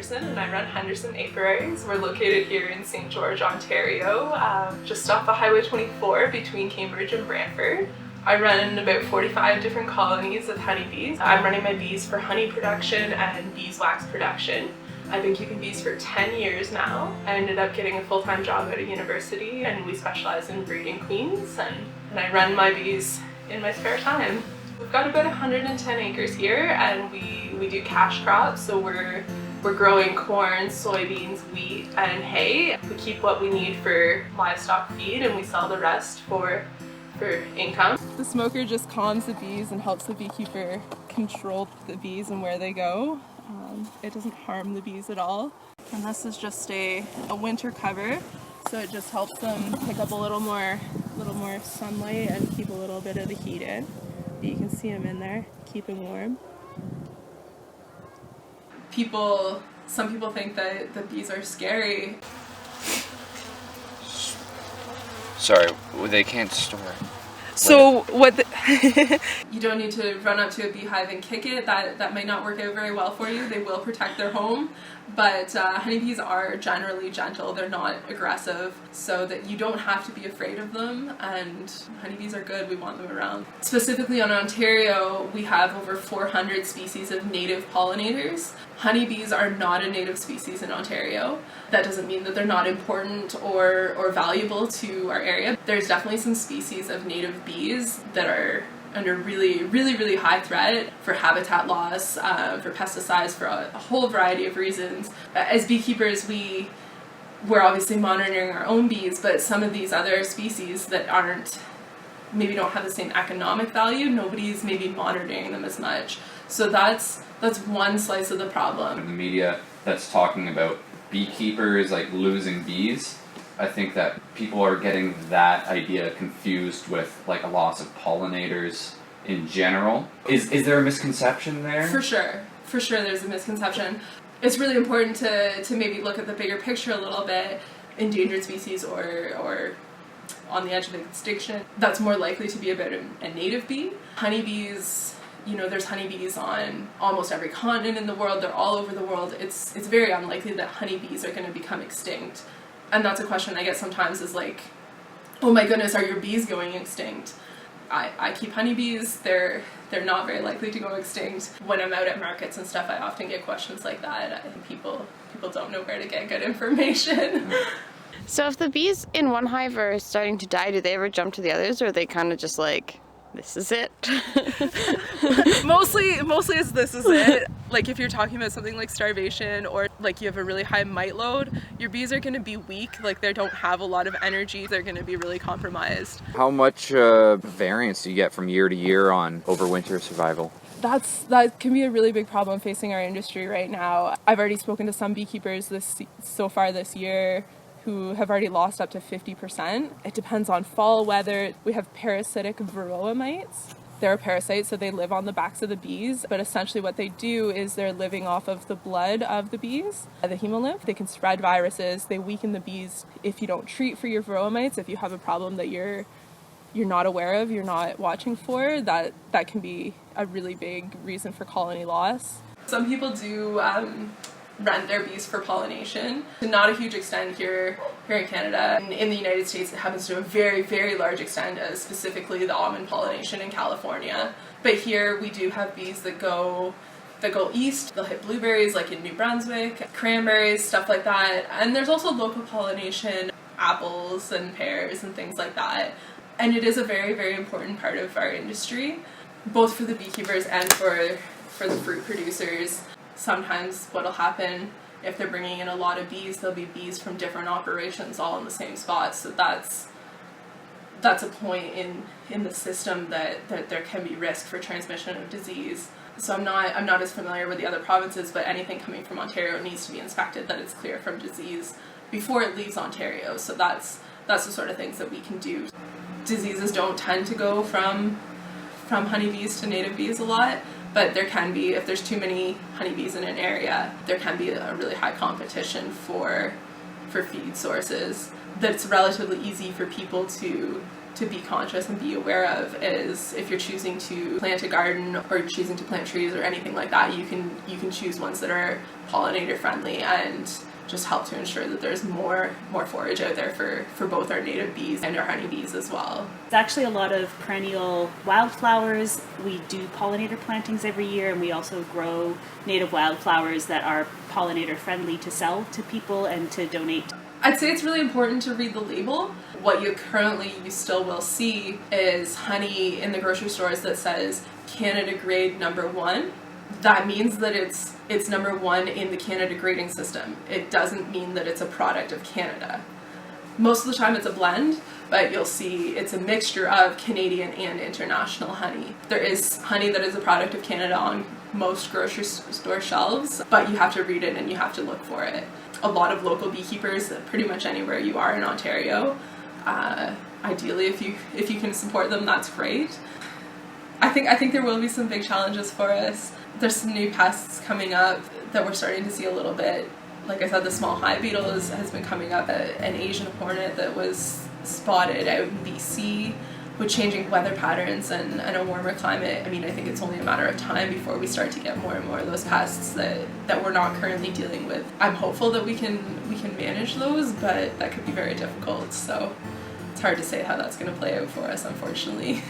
Henderson and I run Henderson Apiaries. We're located here in St. George, Ontario, just off of Highway 24 between Cambridge and Brantford. I run about 45 different colonies of honeybees. I'm running my bees for honey production and beeswax production. I've been keeping bees for 10 years now. I ended up getting a full-time job at a university and we specialize in breeding queens and I run my bees in my spare time. We've got about 110 acres here and we do cash crops, so we're growing corn, soybeans, wheat and hay. We keep what we need for livestock feed and we sell the rest for income. The smoker just calms the bees and helps the beekeeper control the bees and where they go. It doesn't harm the bees at all. And this is just a winter cover, so it just helps them pick up a little more sunlight and keep a little bit of the heat in. You can see them in there, keeping warm. Some people think that the bees are scary. Sorry, they can't store. So you don't need to run up to a beehive and kick it. That might not work out very well for you. They will protect their home, but honeybees are generally gentle. They're not aggressive, so that you don't have to be afraid of them, and honeybees are good. We want them around. Specifically on Ontario, we have over 400 species of native pollinators. Honeybees are not a native species in Ontario. That doesn't mean that they're not important or valuable to our area. There's definitely some species of native bees that are under really high threat for habitat loss, for pesticides, for a whole variety of reasons. As beekeepers, we're obviously monitoring our own bees, but some of these other species that maybe don't have the same economic value, nobody's maybe monitoring them as much. So that's one slice of the problem. In the media that's talking about beekeepers like losing bees, I think that people are getting that idea confused with like a loss of pollinators in general. Is there a misconception there? For sure there's a misconception. It's really important to maybe look at the bigger picture a little bit. Endangered species or on the edge of extinction, that's more likely to be about a native bee. Honeybees, there's honeybees on almost every continent in the world. They're all over the world. It's very unlikely that honeybees are going to become extinct. And that's a question I get sometimes is like, oh my goodness, are your bees going extinct? I keep honeybees. They're not very likely to go extinct. When I'm out at markets and stuff, I often get questions like that. I think people don't know where to get good information. So if the bees in one hive are starting to die, do they ever jump to the others, or are they kind of just like, this is it? Mostly it's this is it. Like if you're talking about something like starvation or like you have a really high mite load, your bees are going to be weak, like they don't have a lot of energy, they're going to be really compromised. How much variance do you get from year to year on overwinter survival? That can be a really big problem facing our industry right now. I've already spoken to some beekeepers so far this year who have already lost up to 50%. It depends on fall weather. We have parasitic varroa mites. They're a parasite, so they live on the backs of the bees, but essentially what they do is they're living off of the blood of the bees, the hemolymph. They can spread viruses, they weaken the bees. If you don't treat for your varroa mites, if you have a problem that you're not aware of, you're not watching for, that can be a really big reason for colony loss. Some people do rent their bees for pollination. To not a huge extent here in Canada. In the United States, it happens to a very large extent, specifically the almond pollination in California. But here we do have bees that go east. They'll hit blueberries like in New Brunswick, cranberries, stuff like that. And there's also local pollination, apples and pears and things like that. And it is a very important part of our industry, both for the beekeepers and for the fruit producers. Sometimes what'll happen, if they're bringing in a lot of bees, there'll be bees from different operations all in the same spot. So that's a point in the system that there can be risk for transmission of disease. So I'm not as familiar with the other provinces, but anything coming from Ontario needs to be inspected that it's clear from disease before it leaves Ontario. So that's the sort of things that we can do. Diseases don't tend to go from honeybees to native bees a lot. But there can be, if there's too many honeybees in an area, there can be a really high competition for feed sources. That's relatively easy for people to to be conscious and be aware of is if you're choosing to plant a garden or choosing to plant trees or anything like that, you can choose ones that are pollinator friendly and just help to ensure that there's more forage out there for both our native bees and our honeybees as well. It's actually a lot of perennial wildflowers. We do pollinator plantings every year, and we also grow native wildflowers that are pollinator friendly to sell to people and to donate. I'd say it's really important to read the label. What you still will see is honey in the grocery stores that says Canada grade #1. That means that it's #1 in the Canada grading system. It doesn't mean that it's a product of Canada. Most of the time it's a blend, but you'll see it's a mixture of Canadian and international honey. There is honey that is a product of Canada on most grocery store shelves, but you have to read it and you have to look for it. A lot of local beekeepers, pretty much anywhere you are in Ontario, ideally if you can support them, that's great. I think there will be some big challenges for us. There's some new pests coming up that we're starting to see a little bit. Like I said, the small hive beetle has been coming up. An Asian hornet that was spotted out in BC. With changing weather patterns and a warmer climate, I mean, I think it's only a matter of time before we start to get more and more of those pests that we're not currently dealing with. I'm hopeful that we can manage those, but that could be very difficult. So it's hard to say how that's going to play out for us, unfortunately.